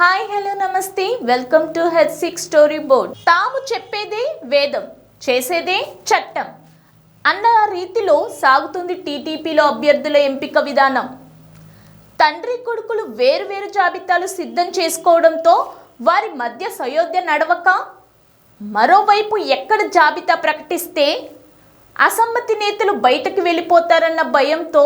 Hi hello నమస్తే welcome to H6 story board. తాము చెప్పేదే వేదం, చేసేదే చట్టం అన్న రీతిలో సాగుతుంది టీడీపీలో అభ్యర్థుల ఎంపిక విధానం. తండ్రి కొడుకులు వేరువేరు జాబితాలు సిద్ధం చేసుకోవడంతో వారి మధ్య సయోధ్య నడవక, మరోవైపు ఎక్కడ జాబితా ప్రకటిస్తే అసమ్మతి నేతలు బయటకు వెళ్ళిపోతారన్న భయంతో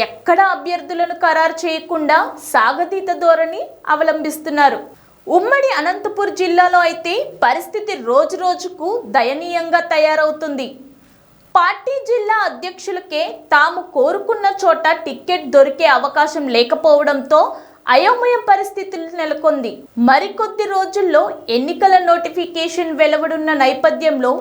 ఎక్కడ అభ్యర్థులను ఖరారు చేయకుండా సాగతీత ధోరణి అవలంబిస్తున్నారు. ఉమ్మడి అనంతపూర్ జిల్లాలో అయితే పరిస్థితి రోజురోజుకు దయనీయంగా తయారవుతుంది. పార్టీ జిల్లా అధ్యక్షులకే తాము కోరుకున్న చోట టికెట్ దొరికే అవకాశం లేకపోవడంతో అయోమయ పరిస్థితులు నెలకొంది. మరికొద్ది రోజుల్లో ఎన్నికల నోటిఫికేషన్ వెలువడున్న నేపథ్యంలో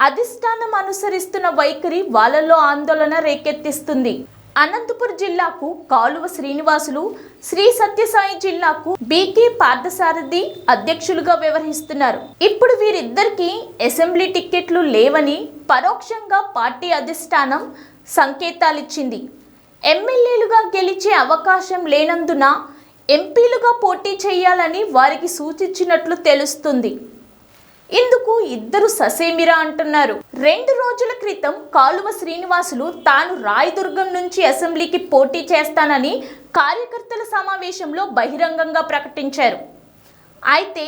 అధిష్టానం అనుసరిస్తున్న వైఖరి వాళ్ళలో ఆందోళన రేకెత్తిస్తుంది. అనంతపూర్ జిల్లాకు కాలువ శ్రీనివాసులు, శ్రీ సత్యసాయి జిల్లాకు బీకే పార్థసారథి అధ్యక్షులుగా వ్యవహరిస్తున్నారు. ఇప్పుడు వీరిద్దరికీ అసెంబ్లీ టిక్కెట్లు లేవని పరోక్షంగా పార్టీ అధిష్టానం సంకేతాలిచ్చింది. ఎమ్మెల్యేలుగా గెలిచే అవకాశం లేనందున ఎంపీలుగా పోటీ చేయాలని వారికి సూచించినట్లు తెలుస్తుంది. ఇందుకు ఇద్దరు ససేమిరా అంటున్నారు. 2 రోజుల క్రితం కాలువ శ్రీనివాసులు తాను రాయదుర్గం నుంచి అసెంబ్లీకి పోటీ చేస్తానని కార్యకర్తల సమావేశంలో బహిరంగంగా ప్రకటించారు. అయితే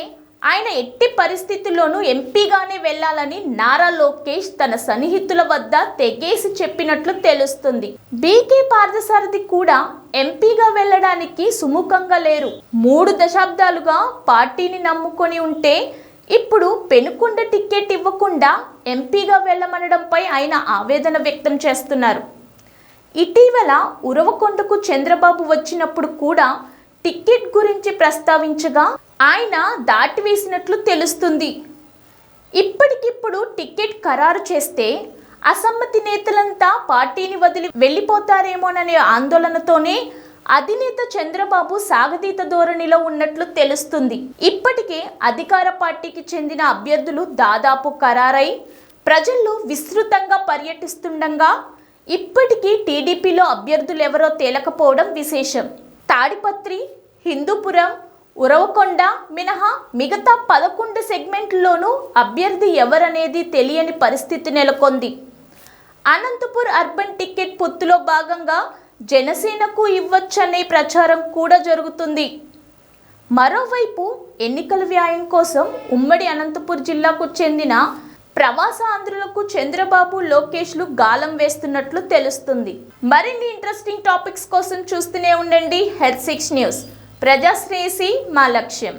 ఆయన ఎట్టి పరిస్థితుల్లోనూ ఎంపీగానే వెళ్లాలని నారా లోకేష్ తన సన్నిహితుల వద్ద తెగేసి చెప్పినట్లు తెలుస్తుంది. బీకే పార్థసారథి కూడా ఎంపీగా వెళ్లడానికి సుముఖంగా లేరు. 3 దశాబ్దాలుగా పార్టీని నమ్ముకొని ఉంటే ఇప్పుడు పెనుకొండ టికెట్ ఇవ్వకుండా ఎంపీగా వెళ్ళమనడంపై ఆయన ఆవేదన వ్యక్తం చేస్తున్నారు. ఇటీవల ఉరవకొండకు చంద్రబాబు వచ్చినప్పుడు కూడా టికెట్ గురించి ప్రస్తావించగా ఆయన దాటివేసినట్లు తెలుస్తుంది. ఇప్పటికిప్పుడు టికెట్ ఖరారు చేస్తే అసమ్మతి నేతలంతా పార్టీని వదిలి వెళ్ళిపోతారేమోననే ఆందోళనతోనే అధినేత చంద్రబాబు సాగతీత ధోరణిలో ఉన్నట్లు తెలుస్తుంది. ఇప్పటికే అధికార పార్టీకి చెందిన అభ్యర్థులు దాదాపు ఖరారై ప్రజల్లో విస్తృతంగా పర్యటిస్తుండగా ఇప్పటికీ టీడీపీలో అభ్యర్థులు ఎవరో తేలకపోవడం విశేషం. తాడిపత్రి, హిందూపురం, ఉరవకొండ మినహా మిగతా 11 సెగ్మెంట్లలోనూ అభ్యర్థి ఎవరనేది తెలియని పరిస్థితి నెలకొంది. అనంతపూర్ అర్బన్ టికెట్ పొత్తులో భాగంగా జనసేనకు ఇవ్వచ్చనే ప్రచారం కూడా జరుగుతుంది. మరోవైపు ఎన్నికల వ్యయం కోసం ఉమ్మడి అనంతపూర్ జిల్లాకు చెందిన ప్రవాస ఆంధ్రులకు చంద్రబాబు, లోకేష్లు గాలం వేస్తున్నట్లు తెలుస్తుంది. మరిన్ని ఇంట్రెస్టింగ్ టాపిక్స్ కోసం చూస్తూనే ఉండండి H6 న్యూస్. ప్రజాశ్రేయసి మా లక్ష్యం.